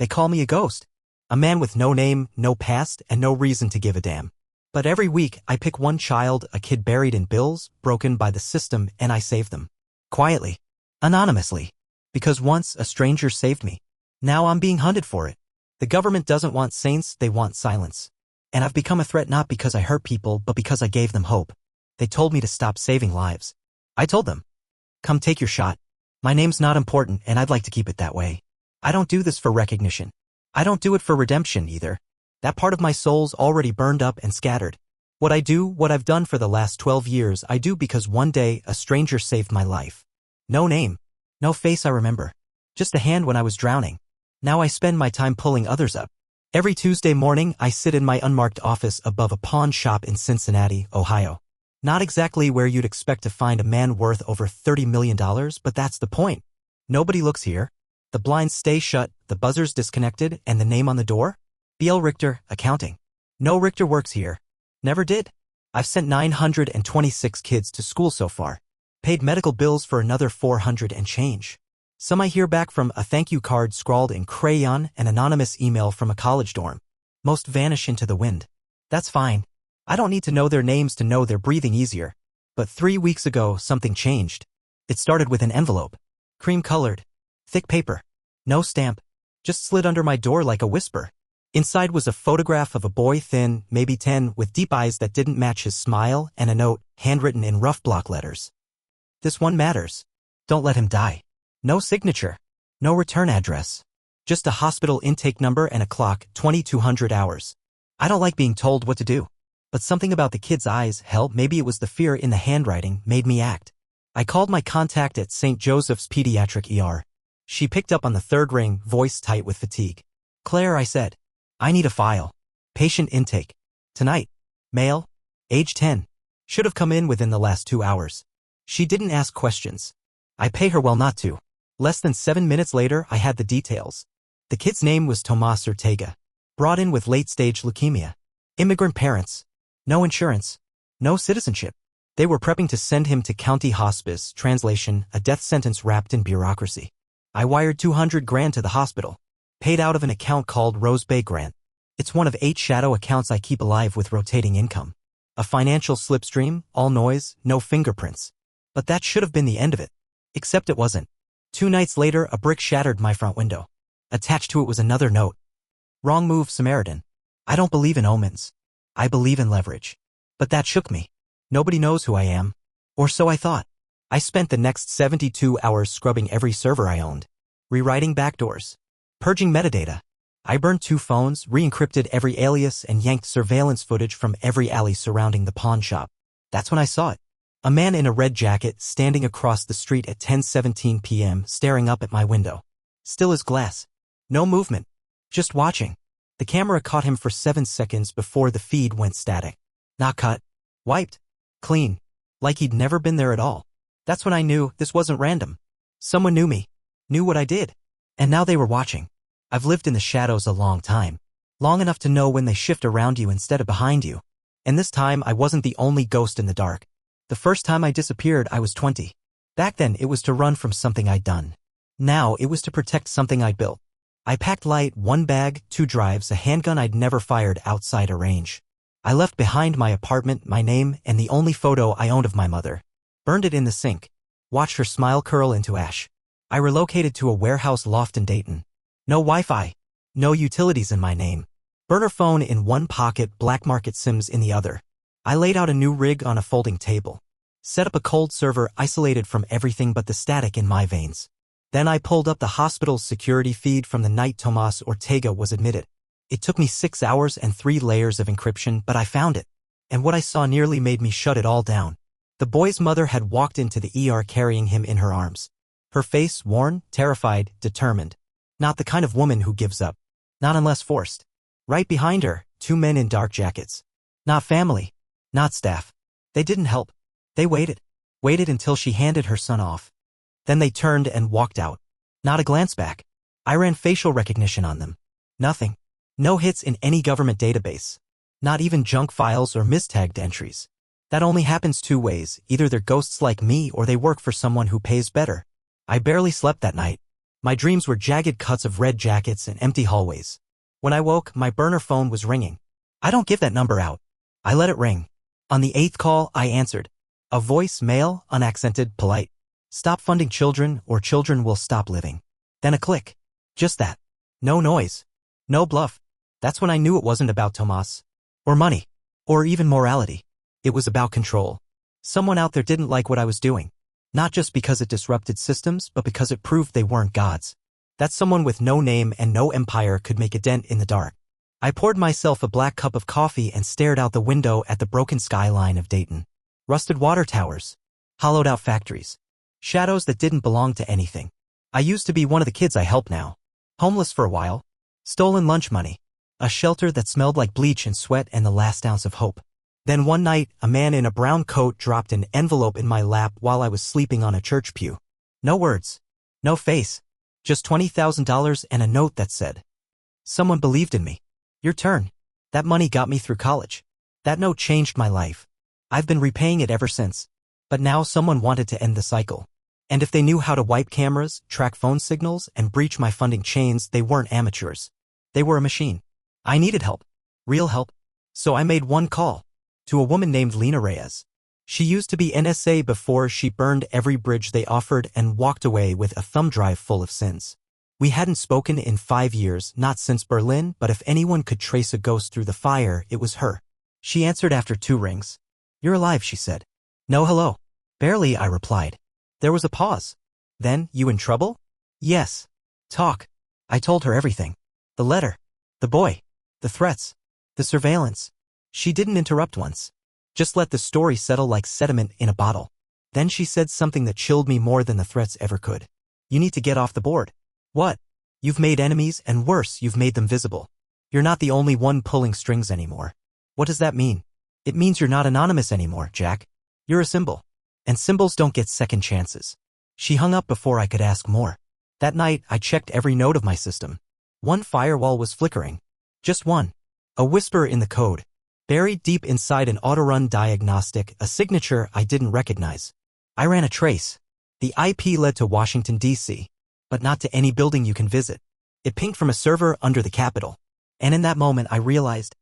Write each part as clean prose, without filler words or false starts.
They call me a ghost. A man with no name, no past, and no reason to give a damn. But every week, I pick one child, a kid buried in bills, broken by the system, and I save them. Quietly. Anonymously. Because once, a stranger saved me. Now I'm being hunted for it. The government doesn't want saints, they want silence. And I've become a threat not because I hurt people, but because I gave them hope. They told me to stop saving lives. I told them, come take your shot. My name's not important, and I'd like to keep it that way. I don't do this for recognition. I don't do it for redemption either. That part of my soul's already burned up and scattered. What I do, what I've done for the last 12 years, I do because one day a stranger saved my life. No name. No face I remember. Just a hand when I was drowning. Now I spend my time pulling others up. Every Tuesday morning, I sit in my unmarked office above a pawn shop in Cincinnati, Ohio. Not exactly where you'd expect to find a man worth over $30 million, but that's the point. Nobody looks here. The blinds stay shut, the buzzer's disconnected, and the name on the door? B.L. Richter, accounting. No Richter works here. Never did. I've sent 926 kids to school so far. Paid medical bills for another 400 and change. Some I hear back from, a thank you card scrawled in crayon, an anonymous email from a college dorm. Most vanish into the wind. That's fine. I don't need to know their names to know they're breathing easier. But 3 weeks ago, something changed. It started with an envelope. Cream-colored. Thick paper. No stamp. Just slid under my door like a whisper. Inside was a photograph of a boy thin, maybe 10, with deep eyes that didn't match his smile, and a note, handwritten in rough block letters. This one matters. Don't let him die. No signature. No return address. Just a hospital intake number and a clock, 2200 hours. I don't like being told what to do. But something about the kid's eyes, hell, maybe it was the fear in the handwriting, made me act. I called my contact at St. Joseph's Pediatric ER. She picked up on the third ring, voice tight with fatigue. Claire, I said. I need a file. Patient intake. Tonight. Male. Age 10. Should have come in within the last 2 hours. She didn't ask questions. I pay her well not to. Less than 7 minutes later, I had the details. The kid's name was Tomas Ortega. Brought in with late-stage leukemia. Immigrant parents. No insurance. No citizenship. They were prepping to send him to county hospice, translation, a death sentence wrapped in bureaucracy. I wired $200,000 to the hospital. Paid out of an account called Rose Bay Grant. It's one of 8 shadow accounts I keep alive with rotating income. A financial slipstream, all noise, no fingerprints. But that should have been the end of it. Except it wasn't. 2 nights later, a brick shattered my front window. Attached to it was another note. Wrong move, Samaritan. I don't believe in omens. I believe in leverage. But that shook me. Nobody knows who I am. Or so I thought. I spent the next 72 hours scrubbing every server I owned. Rewriting backdoors. Purging metadata. I burned 2 phones, re-encrypted every alias, and yanked surveillance footage from every alley surrounding the pawn shop. That's when I saw it. A man in a red jacket standing across the street at 10:17 p.m. staring up at my window. Still as glass. No movement. Just watching. The camera caught him for 7 seconds before the feed went static. Not cut. Wiped. Clean. Like he'd never been there at all. That's when I knew this wasn't random. Someone knew me. Knew what I did. And now they were watching. I've lived in the shadows a long time. Long enough to know when they shift around you instead of behind you. And this time I wasn't the only ghost in the dark. The first time I disappeared, I was 20. Back then, it was to run from something I'd done. Now, it was to protect something I'd built. I packed light, 1 bag, 2 drives, a handgun I'd never fired outside a range. I left behind my apartment, my name, and the only photo I owned of my mother. Burned it in the sink. Watched her smile curl into ash. I relocated to a warehouse loft in Dayton. No Wi-Fi. No utilities in my name. Burner phone in one pocket, black market SIMs in the other. I laid out a new rig on a folding table. Set up a cold server isolated from everything but the static in my veins. Then I pulled up the hospital's security feed from the night Tomas Ortega was admitted. It took me 6 hours and 3 layers of encryption, but I found it. And what I saw nearly made me shut it all down. The boy's mother had walked into the ER carrying him in her arms. Her face worn, terrified, determined. Not the kind of woman who gives up. Not unless forced. Right behind her, 2 men in dark jackets. Not family. Not staff. They didn't help. They waited. Waited until she handed her son off. Then they turned and walked out. Not a glance back. I ran facial recognition on them. Nothing. No hits in any government database. Not even junk files or mistagged entries. That only happens 2 ways. Either they're ghosts like me or they work for someone who pays better. I barely slept that night. My dreams were jagged cuts of red jackets and empty hallways. When I woke, my burner phone was ringing. I don't give that number out. I let it ring. On the 8th call, I answered. A voice, male, unaccented, polite. Stop funding children or children will stop living. Then a click. Just that. No noise. No bluff. That's when I knew it wasn't about Tomas. Or money. Or even morality. It was about control. Someone out there didn't like what I was doing. Not just because it disrupted systems, but because it proved they weren't gods. That someone with no name and no empire could make a dent in the dark. I poured myself a black cup of coffee and stared out the window at the broken skyline of Dayton. Rusted water towers. Hollowed out factories. Shadows that didn't belong to anything. I used to be one of the kids I help now. Homeless for a while. Stolen lunch money. A shelter that smelled like bleach and sweat and the last ounce of hope. Then one night, a man in a brown coat dropped an envelope in my lap while I was sleeping on a church pew. No words. No face. Just $20,000 and a note that said, "Someone believed in me. Your turn." That money got me through college. That note changed my life. I've been repaying it ever since. But now someone wanted to end the cycle. And if they knew how to wipe cameras, track phone signals, and breach my funding chains, they weren't amateurs. They were a machine. I needed help. Real help. So I made one call. To a woman named Lena Reyes. She used to be NSA before she burned every bridge they offered and walked away with a thumb drive full of sins. We hadn't spoken in 5 years, not since Berlin, but if anyone could trace a ghost through the fire, it was her. She answered after 2 rings. "You're alive," she said. "No hello." "Barely," I replied. There was a pause. Then, "You in trouble?" "Yes." "Talk." I told her everything. The letter. The boy. The threats. The surveillance. She didn't interrupt once. Just let the story settle like sediment in a bottle. Then she said something that chilled me more than the threats ever could. "You need to get off the board." "What?" "You've made enemies, and worse, you've made them visible. You're not the only one pulling strings anymore." "What does that mean?" "It means you're not anonymous anymore, Jack. You're a symbol. And symbols don't get second chances." She hung up before I could ask more. That night, I checked every node of my system. One firewall was flickering. Just one. A whisper in the code. Buried deep inside an autorun diagnostic, a signature I didn't recognize. I ran a trace. The IP led to Washington, D.C., but not to any building you can visit. It pinged from a server under the Capitol. And in that moment I realized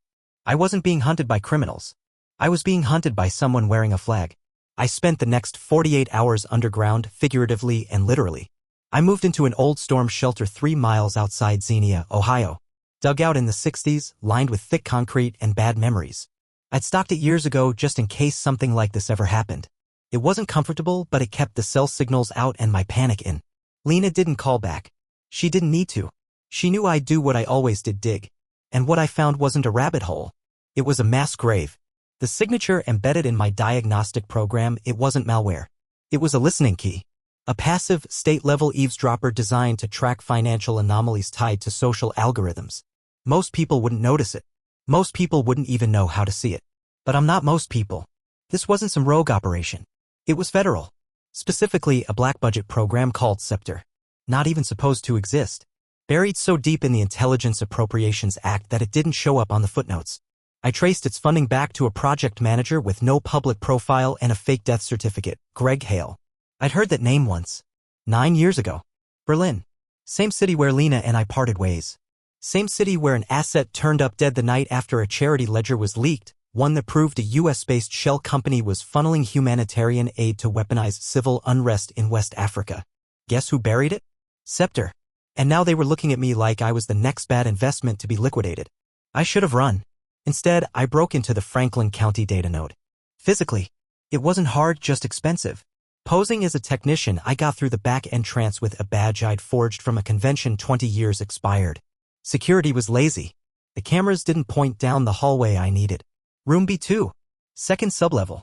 I wasn't being hunted by criminals. I was being hunted by someone wearing a flag. I spent the next 48 hours underground, figuratively and literally. I moved into an old storm shelter 3 miles outside Xenia, Ohio. Dug out in the 60s, lined with thick concrete and bad memories. I'd stocked it years ago just in case something like this ever happened. It wasn't comfortable, but it kept the cell signals out and my panic in. Lena didn't call back. She didn't need to. She knew I'd do what I always did, dig. And what I found wasn't a rabbit hole. It was a mass grave. The signature embedded in my diagnostic program, it wasn't malware. It was a listening key. A passive, state-level eavesdropper designed to track financial anomalies tied to social algorithms. Most people wouldn't notice it. Most people wouldn't even know how to see it. But I'm not most people. This wasn't some rogue operation. It was federal. Specifically, a black-budget program called Scepter. Not even supposed to exist. Buried so deep in the Intelligence Appropriations Act that it didn't show up on the footnotes. I traced its funding back to a project manager with no public profile and a fake death certificate, Greg Hale. I'd heard that name once. 9 years ago. Berlin. Same city where Lena and I parted ways. Same city where an asset turned up dead the night after a charity ledger was leaked, one that proved a US-based shell company was funneling humanitarian aid to weaponize civil unrest in West Africa. Guess who buried it? Scepter. And now they were looking at me like I was the next bad investment to be liquidated. I should have run. Instead, I broke into the Franklin County data node. Physically. It wasn't hard, just expensive. Posing as a technician, I got through the back entrance with a badge I'd forged from a convention 20 years expired. Security was lazy. The cameras didn't point down the hallway I needed. Room B2. Second sublevel.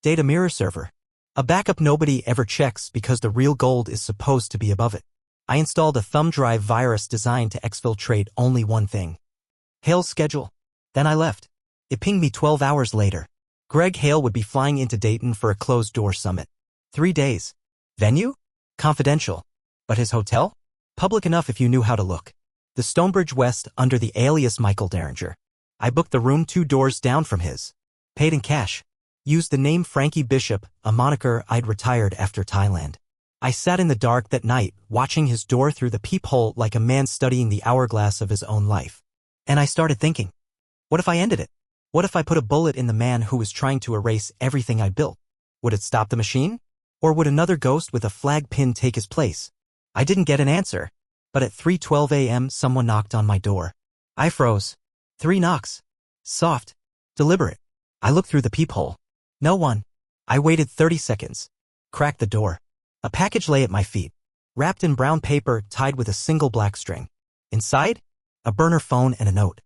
Data mirror server. A backup nobody ever checks because the real gold is supposed to be above it. I installed a thumb drive virus designed to exfiltrate only one thing. Hale's schedule. Then I left. It pinged me 12 hours later. Greg Hale would be flying into Dayton for a closed-door summit. 3 days. Venue? Confidential. But his hotel? Public enough if you knew how to look. The Stonebridge West under the alias Michael Derringer. I booked the room 2 doors down from his. Paid in cash. Used the name Frankie Bishop, a moniker I'd retired after Thailand. I sat in the dark that night, watching his door through the peephole like a man studying the hourglass of his own life. And I started thinking, what if I ended it? What if I put a bullet in the man who was trying to erase everything I built? Would it stop the machine? Or would another ghost with a flag pin take his place? I didn't get an answer, but at 3:12 a.m. someone knocked on my door. I froze. 3 knocks. Soft. Deliberate. I looked through the peephole. No one. I waited 30 seconds. Cracked the door. A package lay at my feet, wrapped in brown paper tied with a single black string. Inside, a burner phone and a note.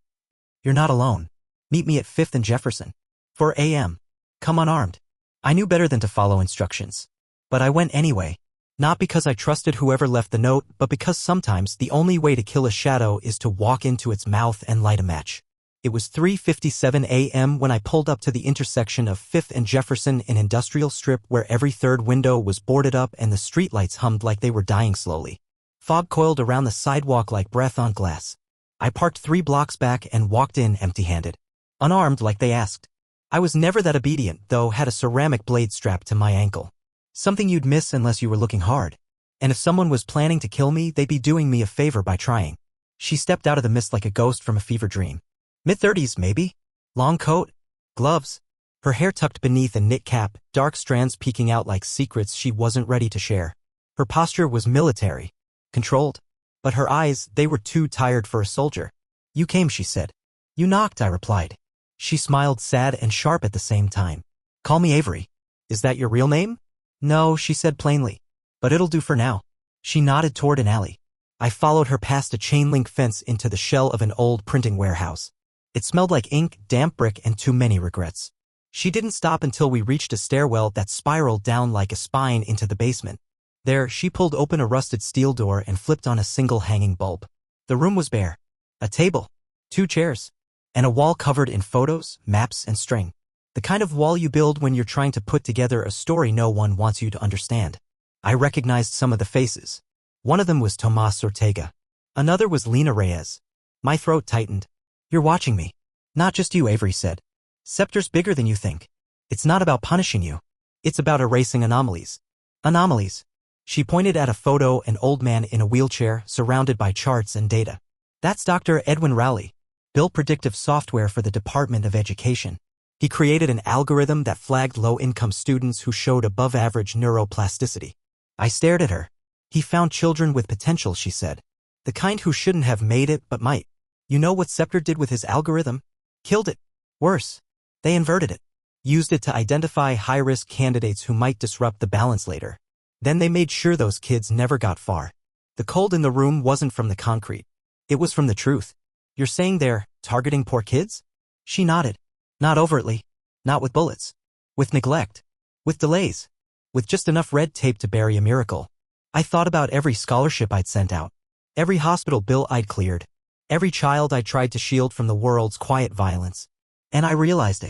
You're not alone. Meet me at 5th and Jefferson. 4 a.m. Come unarmed. I knew better than to follow instructions. But I went anyway. Not because I trusted whoever left the note, but because sometimes the only way to kill a shadow is to walk into its mouth and light a match. It was 3:57 a.m. when I pulled up to the intersection of 5th and Jefferson, an industrial strip where every third window was boarded up and the streetlights hummed like they were dying slowly. Fog coiled around the sidewalk like breath on glass. I parked 3 blocks back and walked in empty-handed. Unarmed like they asked. I was never that obedient, though had a ceramic blade strapped to my ankle. Something you'd miss unless you were looking hard. And if someone was planning to kill me, they'd be doing me a favor by trying. She stepped out of the mist like a ghost from a fever dream. Mid-30s, maybe? Long coat? Gloves? Her hair tucked beneath a knit cap, dark strands peeking out like secrets she wasn't ready to share. Her posture was military. Controlled. But her eyes, they were too tired for a soldier. You came, she said. You knocked, I replied. She smiled sad and sharp at the same time. Call me Avery. Is that your real name? No, she said plainly. But it'll do for now. She nodded toward an alley. I followed her past a chain-link fence into the shell of an old printing warehouse. It smelled like ink, damp brick, and too many regrets. She didn't stop until we reached a stairwell that spiraled down like a spine into the basement. There, she pulled open a rusted steel door and flipped on a single hanging bulb. The room was bare. A table, 2 chairs, and a wall covered in photos, maps, and string. The kind of wall you build when you're trying to put together a story no one wants you to understand. I recognized some of the faces. One of them was Tomas Ortega. Another was Lena Reyes. My throat tightened. You're watching me. Not just you, Avery said. Scepter's bigger than you think. It's not about punishing you. It's about erasing anomalies. Anomalies. She pointed at a photo, an old man in a wheelchair, surrounded by charts and data. That's Dr. Edwin Rowley. Built predictive software for the Department of Education. He created an algorithm that flagged low-income students who showed above-average neuroplasticity. I stared at her. He found children with potential, she said. The kind who shouldn't have made it but might. You know what Scepter did with his algorithm? Killed it. Worse. They inverted it. Used it to identify high-risk candidates who might disrupt the balance later. Then they made sure those kids never got far. The cold in the room wasn't from the concrete. It was from the truth. You're saying they're targeting poor kids? She nodded. Not overtly. Not with bullets. With neglect. With delays. With just enough red tape to bury a miracle. I thought about every scholarship I'd sent out. Every hospital bill I'd cleared. Every child I tried to shield from the world's quiet violence. And I realized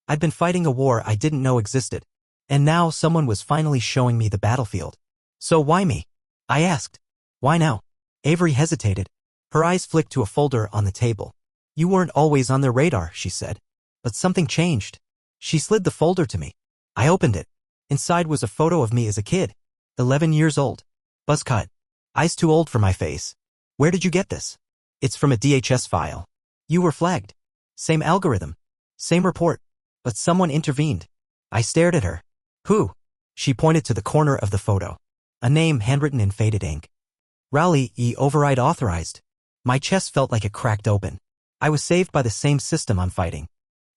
I'd been fighting a war I didn't know existed. And now someone was finally showing me the battlefield. So why me? I asked. Why now? Avery hesitated. Her eyes flicked to a folder on the table. You weren't always on their radar, she said. But something changed. She slid the folder to me. I opened it. Inside was a photo of me as a kid. 11 years old. Buzz cut. Eyes too old for my face. Where did you get this? It's from a DHS file. You were flagged. Same algorithm. Same report. But someone intervened. I stared at her. Who? She pointed to the corner of the photo. A name handwritten in faded ink. Rowley, override authorized. My chest felt like it cracked open. I was saved by the same system I'm fighting.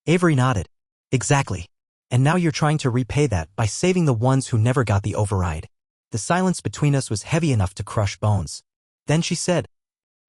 Avery nodded. Exactly. And now you're trying to repay that by saving the ones who never got the override. The silence between us was heavy enough to crush bones. Then she said,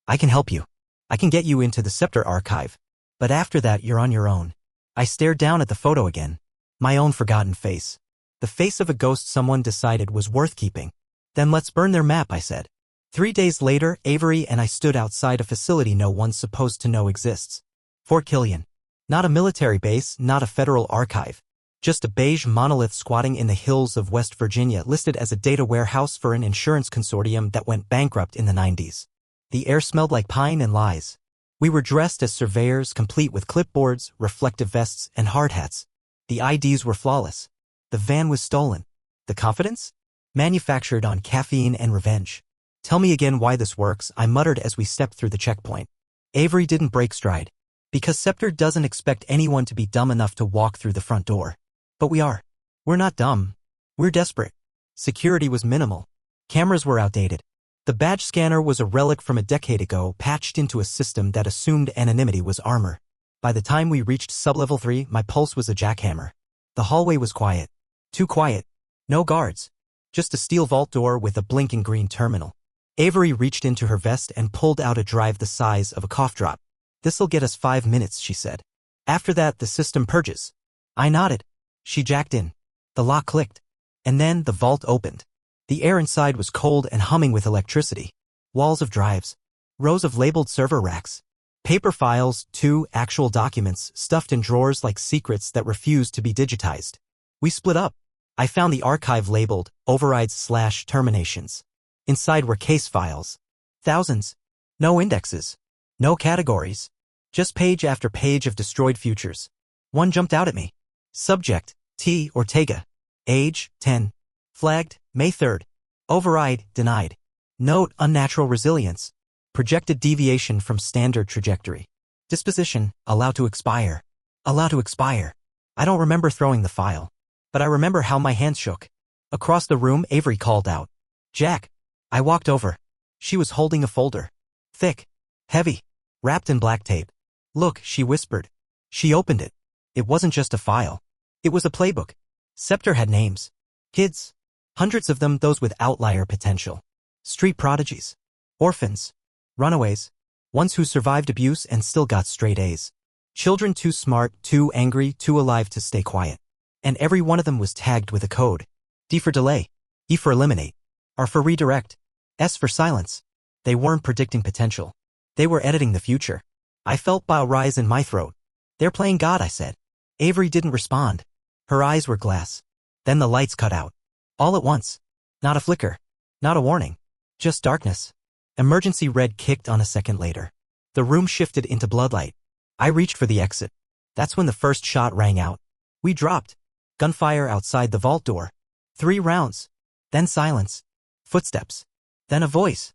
I can help you. I can get you into the Scepter archive. But after that, you're on your own. I stared down at the photo again. My own forgotten face. The face of a ghost someone decided was worth keeping. Then let's burn their map, I said. 3 days later, Avery and I stood outside a facility no one's supposed to know exists. Fort Killian. Not a military base, not a federal archive. Just a beige monolith squatting in the hills of West Virginia, listed as a data warehouse for an insurance consortium that went bankrupt in the 90s. The air smelled like pine and lies. We were dressed as surveyors, complete with clipboards, reflective vests, and hard hats. The IDs were flawless. The van was stolen. The confidence? Manufactured on caffeine and revenge. Tell me again why this works, I muttered as we stepped through the checkpoint. Avery didn't break stride. Because Scepter doesn't expect anyone to be dumb enough to walk through the front door. But we are. We're not dumb. We're desperate. Security was minimal. Cameras were outdated. The badge scanner was a relic from a decade ago, patched into a system that assumed anonymity was armor. By the time we reached sub-level 3, my pulse was a jackhammer. The hallway was quiet. Too quiet. No guards. Just a steel vault door with a blinking green terminal. Avery reached into her vest and pulled out a drive the size of a cough drop. "This'll get us 5 minutes," she said. "After that, the system purges." I nodded. She jacked in. The lock clicked. And then the vault opened. The air inside was cold and humming with electricity. Walls of drives. Rows of labeled server racks. Paper files, 2 actual documents stuffed in drawers like secrets that refused to be digitized. We split up. I found the archive labeled overrides/terminations. Inside were case files. Thousands. No indexes. No categories. Just page after page of destroyed futures. One jumped out at me. Subject, T. Ortega. Age, 10. Flagged, May 3rd. Override, denied. Note, unnatural resilience. Projected deviation from standard trajectory. Disposition, allow to expire. Allow to expire. I don't remember throwing the file. But I remember how my hands shook. Across the room, Avery called out. "Jack." I walked over. She was holding a folder. Thick. Heavy. Wrapped in black tape. "Look," she whispered. She opened it. It wasn't just a file. It was a playbook. Scepter had names. Kids. Hundreds of them, those with outlier potential. Street prodigies. Orphans. Runaways. Ones who survived abuse and still got straight A's. Children too smart, too angry, too alive to stay quiet. And every one of them was tagged with a code. D for delay. E for eliminate. R for redirect. S for silence. They weren't predicting potential. They were editing the future. I felt bile rise in my throat. "They're playing God," I said. Avery didn't respond. Her eyes were glass. Then the lights cut out. All at once. Not a flicker. Not a warning. Just darkness. Emergency red kicked on a second later. The room shifted into bloodlight. I reached for the exit. That's when the first shot rang out. We dropped. Gunfire outside the vault door. 3 rounds. Then silence. Footsteps. Then a voice.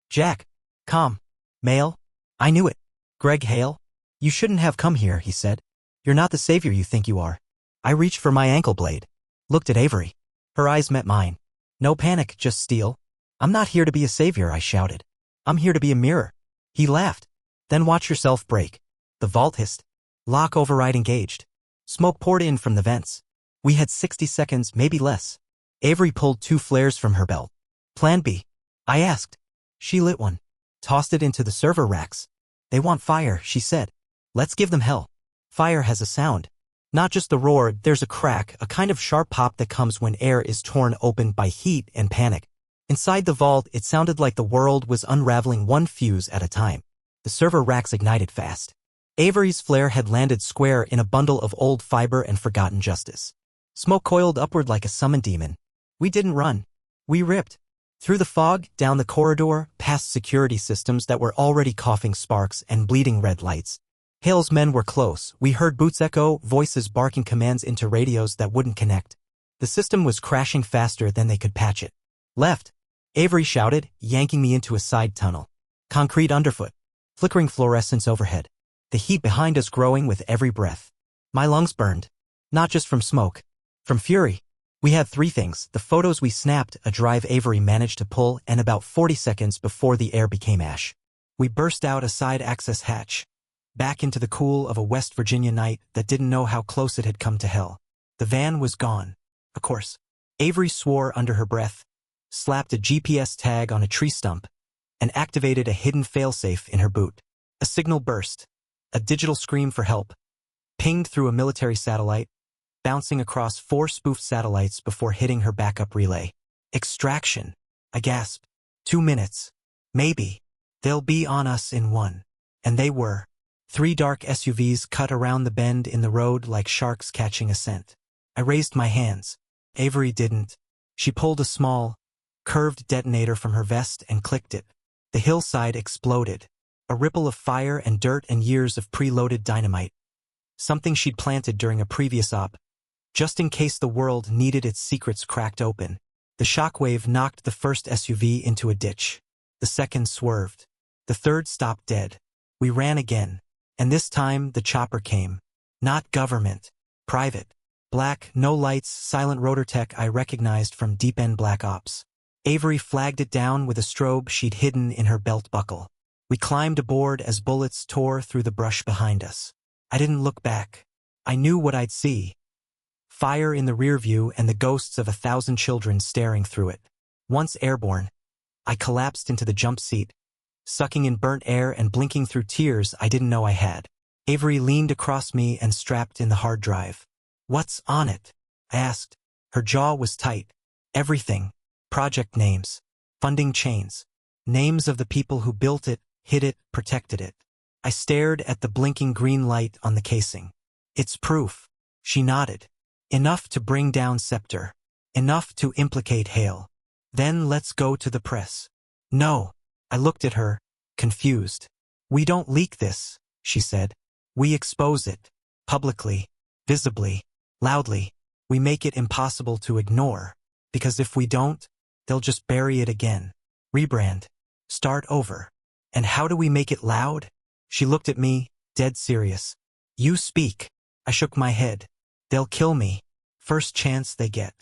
"Jack." Calm. "Male." I knew it. "Greg Hale." "You shouldn't have come here," he said. "You're not the savior you think you are." I reached for my ankle blade. Looked at Avery. Her eyes met mine. "No panic, just steel." "I'm not here to be a savior," I shouted. "I'm here to be a mirror." He laughed. "Then watch yourself break." The vault hissed. Lock override engaged. Smoke poured in from the vents. We had 60 seconds, maybe less. Avery pulled 2 flares from her belt. "Plan B?" I asked. She lit one. Tossed it into the server racks. "They want fire," she said. "Let's give them hell." Fire has a sound. Not just the roar, there's a crack, a kind of sharp pop that comes when air is torn open by heat and panic. Inside the vault, it sounded like the world was unraveling one fuse at a time. The server racks ignited fast. Avery's flare had landed square in a bundle of old fiber and forgotten justice. Smoke coiled upward like a summoned demon. We didn't run. We ripped. Through the fog, down the corridor, past security systems that were already coughing sparks and bleeding red lights. Hale's men were close. We heard boots echo, voices barking commands into radios that wouldn't connect. The system was crashing faster than they could patch it. "Left," Avery shouted, yanking me into a side tunnel. Concrete underfoot. Flickering fluorescence overhead. The heat behind us growing with every breath. My lungs burned. Not just from smoke. From fury. We had 3 things: the photos we snapped, a drive Avery managed to pull, and about 40 seconds before the air became ash. We burst out a side access hatch. Back into the cool of a West Virginia night that didn't know how close it had come to hell. The van was gone. Of course. Avery swore under her breath, slapped a GPS tag on a tree stump, and activated a hidden failsafe in her boot. A signal burst. A digital scream for help. Pinged through a military satellite, bouncing across 4 spoofed satellites before hitting her backup relay. Extraction. I gasped. 2 minutes. Maybe. They'll be on us in 1. And they were. 3 dark SUVs cut around the bend in the road like sharks catching a scent. I raised my hands. Avery didn't. She pulled a small, curved detonator from her vest and clicked it. The hillside exploded. A ripple of fire and dirt and years of preloaded dynamite. Something she'd planted during a previous op. Just in case the world needed its secrets cracked open. The shockwave knocked the first SUV into a ditch. The second swerved. The third stopped dead. We ran again. And this time the chopper came. Not government. Private. Black, no lights, silent rotor tech I recognized from deep-end Black Ops. Avery flagged it down with a strobe she'd hidden in her belt buckle. We climbed aboard as bullets tore through the brush behind us. I didn't look back. I knew what I'd see. Fire in the rear view and the ghosts of 1,000 children staring through it. Once airborne, I collapsed into the jump seat, sucking in burnt air and blinking through tears I didn't know I had. Avery leaned across me and strapped in the hard drive. "What's on it?" I asked. Her jaw was tight. Everything. Project names. Funding chains. Names of the people who built it, hid it, protected it. I stared at the blinking green light on the casing. "It's proof." She nodded. "Enough to bring down Scepter. Enough to implicate Hale. Then let's go to the press." "No." I looked at her, confused. "We don't leak this," she said. "We expose it. Publicly. Visibly. Loudly. We make it impossible to ignore. Because if we don't, they'll just bury it again. Rebrand. Start over. And how do we make it loud?" She looked at me, dead serious. "You speak." I shook my head. "They'll kill me. First chance they get.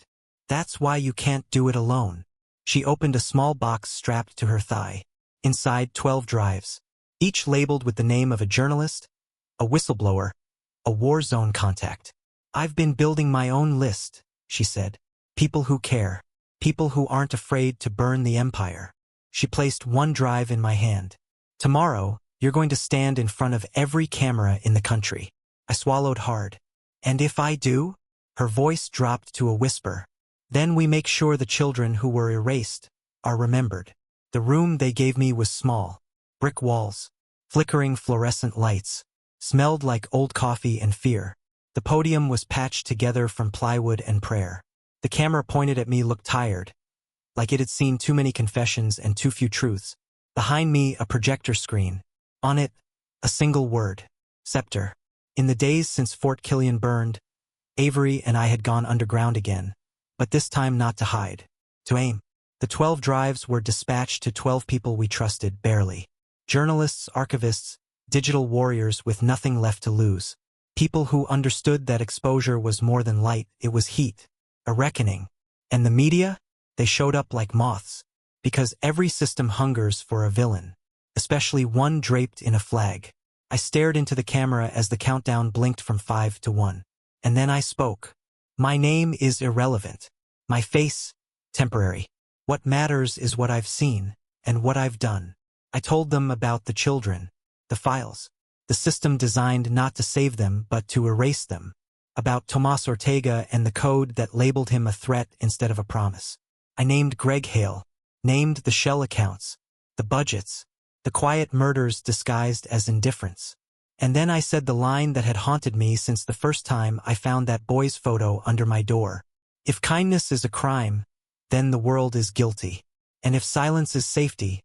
That's why you can't do it alone." She opened a small box strapped to her thigh. Inside 12 drives, each labeled with the name of a journalist, a whistleblower, a war zone contact. "I've been building my own list," she said. "People who care. People who aren't afraid to burn the empire." She placed one drive in my hand. "Tomorrow, you're going to stand in front of every camera in the country." I swallowed hard. "And if I do?" Her voice dropped to a whisper. "Then we make sure the children who were erased are remembered." The room they gave me was small. Brick walls. Flickering fluorescent lights. Smelled like old coffee and fear. The podium was patched together from plywood and prayer. The camera pointed at me looked tired, like it had seen too many confessions and too few truths. Behind me, a projector screen. On it, a single word. Scepter. In the days since Fort Killian burned, Avery and I had gone underground again, but this time not to hide, to aim. The 12 drives were dispatched to 12 people we trusted barely. Journalists, archivists, digital warriors with nothing left to lose. People who understood that exposure was more than light, it was heat. A reckoning. And the media? They showed up like moths. Because every system hungers for a villain. Especially one draped in a flag. I stared into the camera as the countdown blinked from 5 to 1. And then I spoke. "My name is irrelevant. My face, temporary. What matters is what I've seen, and what I've done." I told them about the children, the files, the system designed not to save them but to erase them, about Tomas Ortega and the code that labeled him a threat instead of a promise. I named Greg Hale, named the shell accounts, the budgets, the quiet murders disguised as indifference. And then I said the line that had haunted me since the first time I found that boy's photo under my door. "If kindness is a crime, then the world is guilty. And if silence is safety,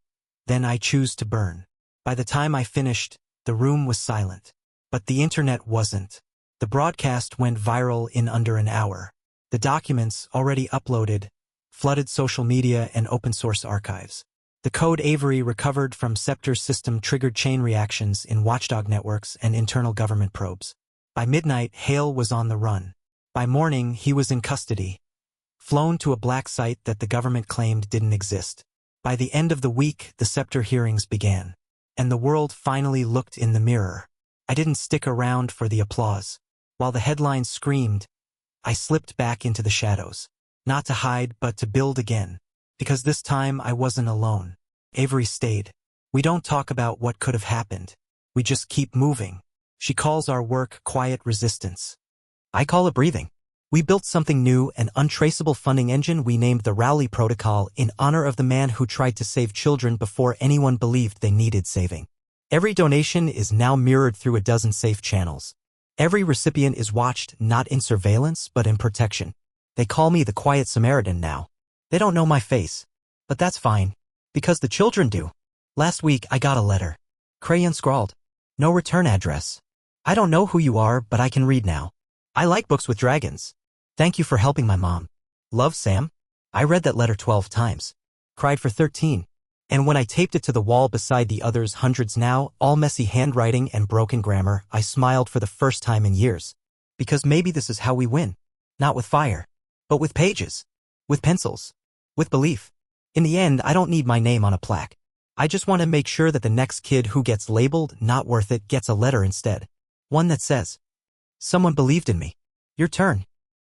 then I choose to burn." By the time I finished, the room was silent. But the internet wasn't. The broadcast went viral in under an hour. The documents, already uploaded, flooded social media and open-source archives. The code Avery recovered from Scepter's system triggered chain reactions in watchdog networks and internal government probes. By midnight, Hale was on the run. By morning, he was in custody, flown to a black site that the government claimed didn't exist. By the end of the week, the Scepter hearings began. And the world finally looked in the mirror. I didn't stick around for the applause. While the headlines screamed, I slipped back into the shadows. Not to hide, but to build again. Because this time I wasn't alone. Avery stayed. "We don't talk about what could have happened. We just keep moving." She calls our work quiet resistance. I call it breathing. We built something new, an untraceable funding engine we named the Rowley Protocol in honor of the man who tried to save children before anyone believed they needed saving. Every donation is now mirrored through a dozen safe channels. Every recipient is watched not in surveillance but in protection. They call me the Quiet Samaritan now. They don't know my face. But that's fine. Because the children do. Last week I got a letter. Crayon scrawled. "No return address. I don't know who you are, but I can read now. I like books with dragons. Thank you for helping my mom. Love, Sam." I read that letter 12 times. Cried for 13. And when I taped it to the wall beside the others hundreds now, all messy handwriting and broken grammar, I smiled for the first time in years. Because maybe this is how we win. Not with fire, but with pages. With pencils. With belief. In the end, I don't need my name on a plaque. I just want to make sure that the next kid who gets labeled not worth it gets a letter instead. One that says, someone believed in me. Your turn.